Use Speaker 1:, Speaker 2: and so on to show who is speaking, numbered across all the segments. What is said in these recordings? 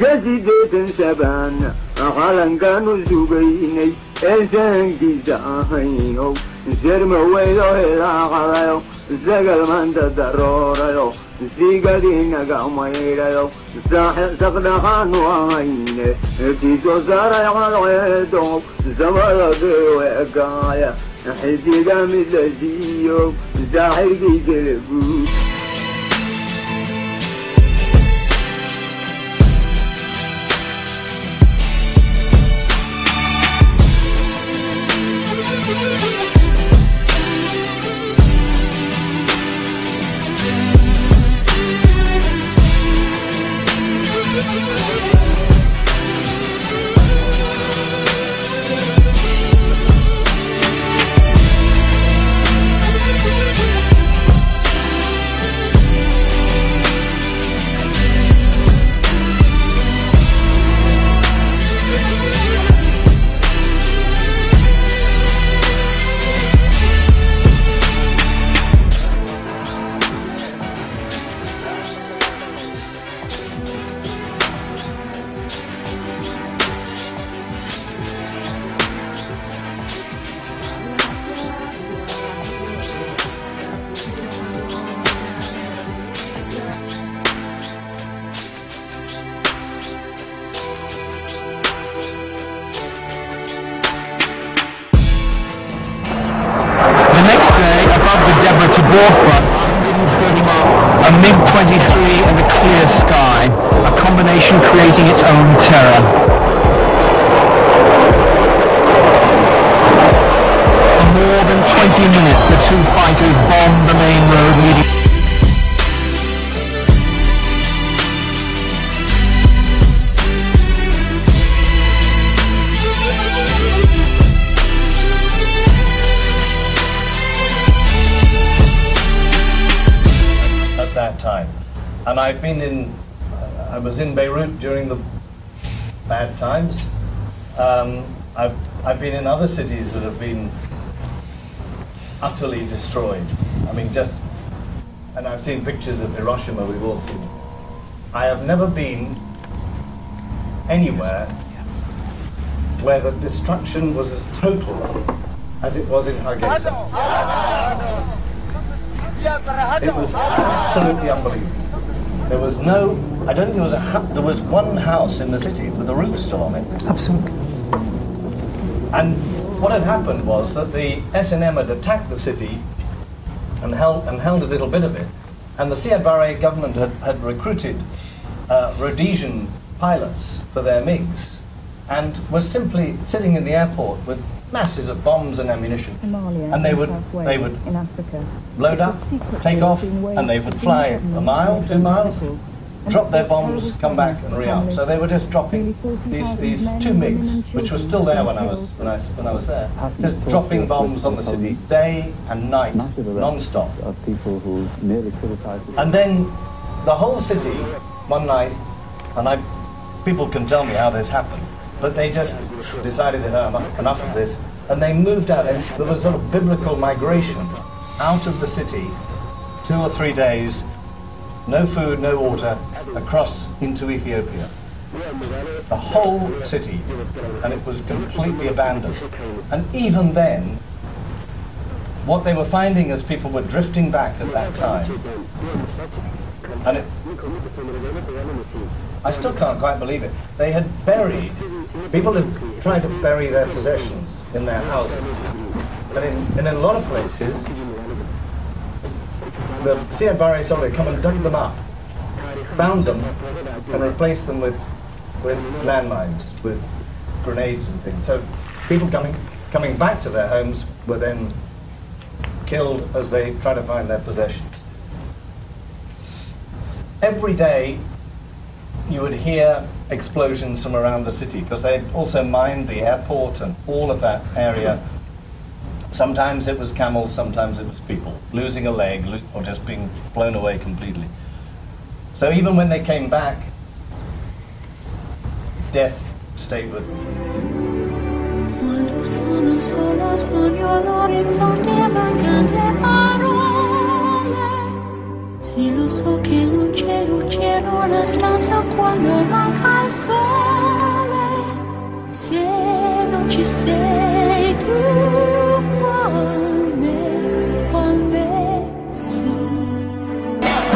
Speaker 1: قصيدة سبان حالا كانوا زوجيني إنسان كيساهينو سرم ويلو إلا غلايو زقل من تضروريو سيقدين قاميريو ساحل سقدخان وعيني تيسو ساري عالعيدو زمالا بيوكايا حسي قامي لزيو ساحل كيسربو
Speaker 2: A MiG-23 and a clear sky, a combination creating its own terror. For more than 20 minutes, the two fighters bombed the main road leading.
Speaker 3: Time, and I was in Beirut during the bad times. I've been in other cities that have been utterly destroyed. I mean, and I've seen pictures of Hiroshima, we've all seen. I have never been anywhere where the destruction was as total as it was in Hargeisa. It was absolutely unbelievable. There was no, I don't think there was one house in the city with a roof still on it.
Speaker 2: Absolutely.
Speaker 3: And what had happened was that the SNM had attacked the city and held a little bit of it, and the Siad Barre government had recruited Rhodesian pilots for their MiGs, and was simply sitting in the airport with masses of bombs and ammunition, and they would load up, take off, and they would fly a mile, 2 miles, drop their bombs, come back and re-arm. So they were just dropping these two MiGs, which were still there when I was there, just dropping bombs on the city day and night, non-stop. And then the whole city one night, and people can tell me how this happened, but they just decided that enough of this, and they moved out. And there was sort of biblical migration out of the city, 2 or 3 days, no food, no water, across into Ethiopia. The whole city, and it was completely abandoned. And even then, what they were finding as people were drifting back at that time, and I still can't quite believe it. They had buried, people had tried to bury their possessions in their houses. But in a lot of places, the Siad Barre soldiers come and dug them up, found them, and replaced them with landmines, with grenades and things. So people coming back to their homes were then killed as they try to find their possessions. Every day you would hear explosions from around the city, because they also mined the airport and all of that area. Sometimes it was camels, sometimes it was people losing a leg or just being blown away completely. So even when they came back, death stayed with me.
Speaker 4: Quando sono sola sogno l'orizzonte mancano le parole. Sì, lo so che non c'è luce in una stanza quando manca il sole. Se non ci sei tu con me su.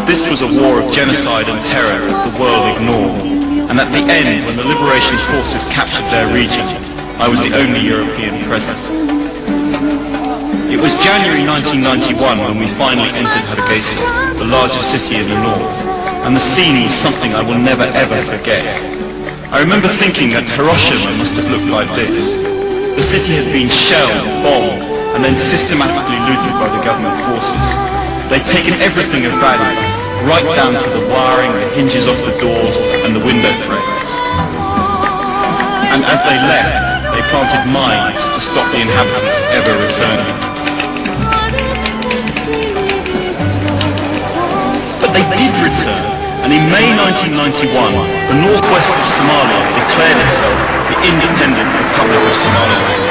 Speaker 5: This was a war of genocide and terror that the world ignored, and at the end, when the liberation forces captured their region, I was the only European present. It was January 1991 when we finally entered Hargeisa, the largest city in the north, and the scene was something I will never ever forget. I remember thinking that Hiroshima must have looked like this. The city had been shelled, bombed, and then systematically looted by the government forces. They'd taken everything of value, right down to the wiring, the hinges off the doors, and the window frames. And as they left, they planted mines to stop the inhabitants ever returning. But they did return, and in May 1991, the northwest of Somalia declared itself the independent Republic of Somaliland.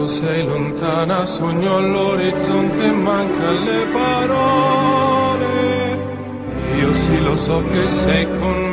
Speaker 6: Sei lontana, sogno all'orizzonte, manca le parole. Io sì lo so che sei con